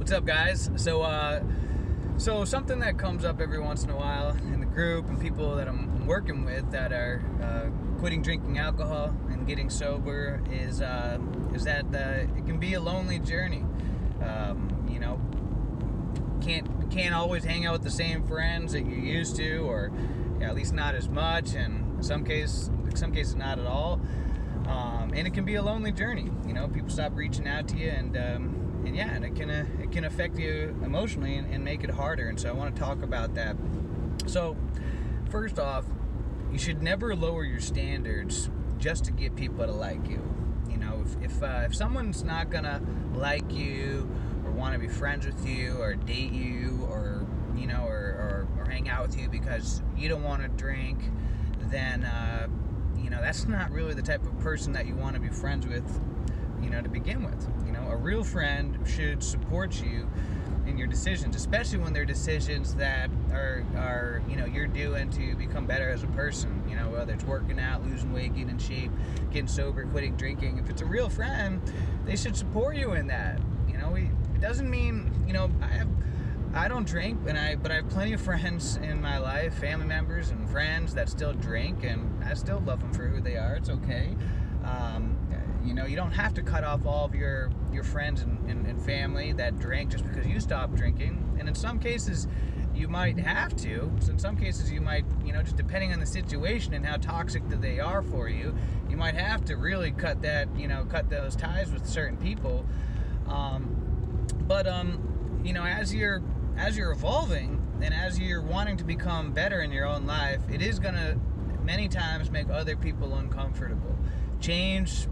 What's up, guys? So something that comes up every once in a while in the group and people that I'm working with that are quitting drinking alcohol and getting sober is that it can be a lonely journey. Can't always hang out with the same friends that you used to, or at least not as much, and in some cases not at all. And it can be a lonely journey. People stop reaching out to you, and it can affect you emotionally and make it harder. And so I want to talk about that. So first off, you should never lower your standards just to get people to like you. If someone's not gonna like you or want to be friends with you or date you or hang out with you because you don't want to drink, then that's not really the type of person that you want to be friends with, to begin with. A real friend should support you in your decisions, especially when they're decisions that are you're doing to become better as a person. Whether it's working out, losing weight, getting in shape, getting sober, quitting drinking. If it's a real friend, they should support you in that. It doesn't mean I don't drink, but I have plenty of friends in my life, family members and friends that still drink, and I still love them for who they are. It's okay. You don't have to cut off all of your friends and family that drink just because you stopped drinking. And in some cases, you might have to. So in some cases, you might, just depending on the situation and how toxic that they are for you, you might have to really cut those ties with certain people. As you're evolving and as you're wanting to become better in your own life, it is going to many times make other people uncomfortable. Change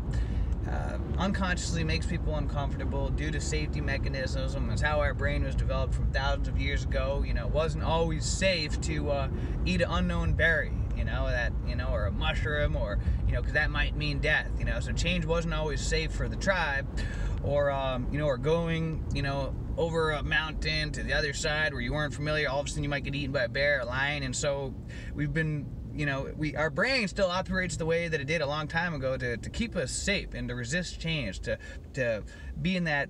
unconsciously makes people uncomfortable due to safety mechanisms. That's how our brain was developed from thousands of years ago. It wasn't always safe to eat an unknown berry, or a mushroom, or, because that might mean death, so change wasn't always safe for the tribe, or going, over a mountain to the other side where you weren't familiar. All of a sudden you might get eaten by a bear or a lion. And so we've been, our brain still operates the way that it did a long time ago to keep us safe and to resist change, to be in that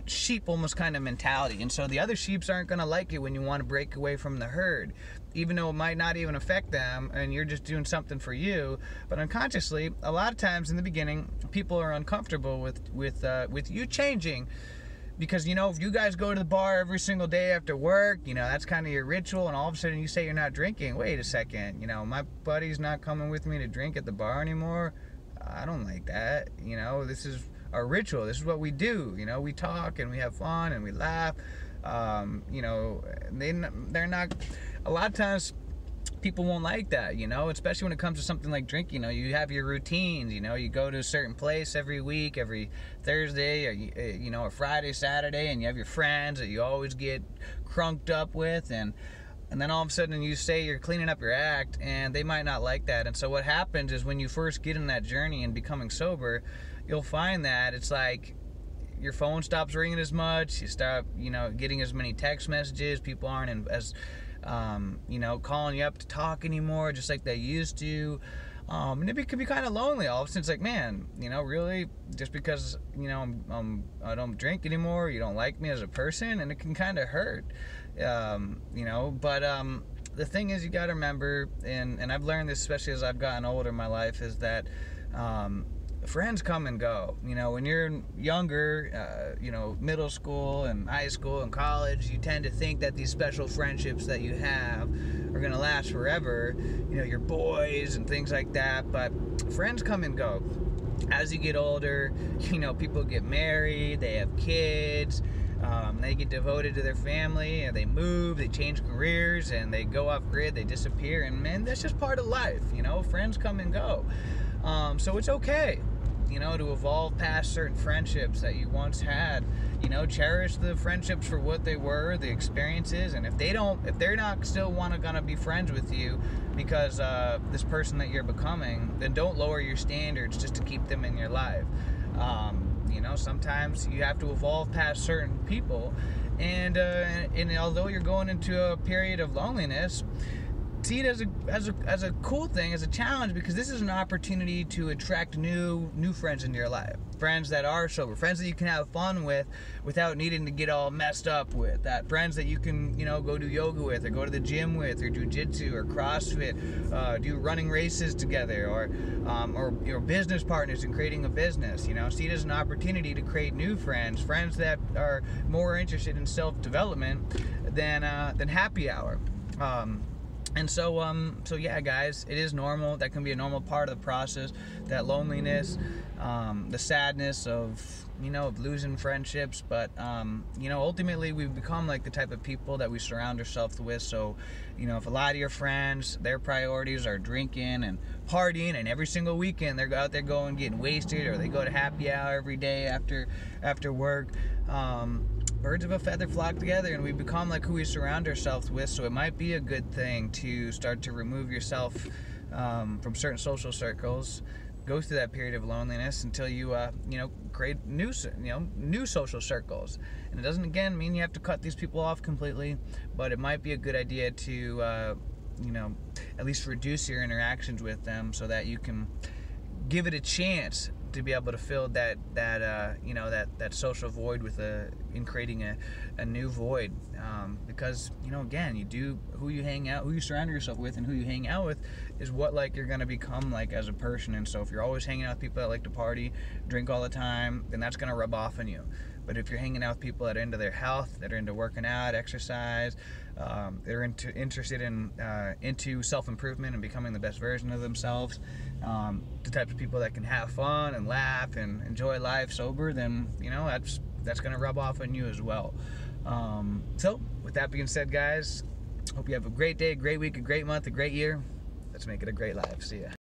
sheep almost kind of mentality. And so the other sheeps aren't going to like it when you want to break away from the herd, even though it might not even affect them and you're just doing something for you. But unconsciously, a lot of times in the beginning, people are uncomfortable with you changing. Because, if you guys go to the bar every single day after work, that's kind of your ritual, and all of a sudden you say you're not drinking. Wait a second, my buddy's not coming with me to drink at the bar anymore. I don't like that. This is our ritual. This is what we do. We talk and we have fun and we laugh. They're not, a lot of times people won't like that, especially when it comes to something like drinking. You have your routines, you go to a certain place every week, every Thursday, or a Friday, Saturday, and you have your friends that you always get crunked up with, and then all of a sudden you say you're cleaning up your act, and they might not like that. And so what happens is when you first get in that journey and becoming sober, you'll find that it's like your phone stops ringing as much, you stop, getting as many text messages, people aren't as calling you up to talk anymore, just like they used to. And it could be kind of lonely. All of a sudden it's like, man, really, just because, I don't drink anymore, you don't like me as a person, and it can kind of hurt, but the thing is, you got to remember, and I've learned this, especially as I've gotten older in my life, is that, friends come and go. When you're younger, middle school and high school and college, you tend to think that these special friendships that you have are going to last forever, your boys and things like that. But friends come and go. As you get older, people get married, they have kids, they get devoted to their family, and they move, they change careers, and they go off grid, they disappear, and man, that's just part of life. Friends come and go. So it's okay, to evolve past certain friendships that you once had. Cherish the friendships for what they were, the experiences, and if they're not still gonna be friends with you because this person that you're becoming, then don't lower your standards just to keep them in your life. Sometimes you have to evolve past certain people, and although you're going into a period of loneliness, see it as a cool thing, as a challenge, because this is an opportunity to attract new friends into your life, friends that are sober, friends that you can have fun with without needing to get all messed up with, that friends that you can, you know, go do yoga with, or go to the gym with, or jiu-jitsu or CrossFit, do running races together, or your business partners in creating a business. You know, see it as an opportunity to create new friends that are more interested in self-development than happy hour. And so yeah, guys, it is normal. That can be a normal part of the process. That loneliness, the sadness of, you know, of losing friendships. But, you know, ultimately we become like the type of people that we surround ourselves with. So, you know, if a lot of your friends, their priorities are drinking and partying, and every single weekend they're out there going getting wasted, or they go to happy hour every day after work, birds of a feather flock together, and we become like who we surround ourselves with. So it might be a good thing to start to remove yourself from certain social circles, go through that period of loneliness until you you know, create new social circles. And it doesn't, again, mean you have to cut these people off completely, but it might be a good idea to you know, at least reduce your interactions with them, so that you can give it a chance to be able to fill that you know, that social void with in creating a new void, because, you know, again, who you surround yourself with and who you hang out with is what, like, you're gonna become like as a person. And so if you're always hanging out with people that like to party, drink all the time, then that's gonna rub off on you. But if you're hanging out with people that are into their health, that are into working out, exercise, that are interested in into self-improvement and becoming the best version of themselves, the types of people that can have fun and laugh and enjoy life sober, then, you know, that's going to rub off on you as well. So with that being said, guys, hope you have a great day, a great week, a great month, a great year. Let's make it a great life. See ya.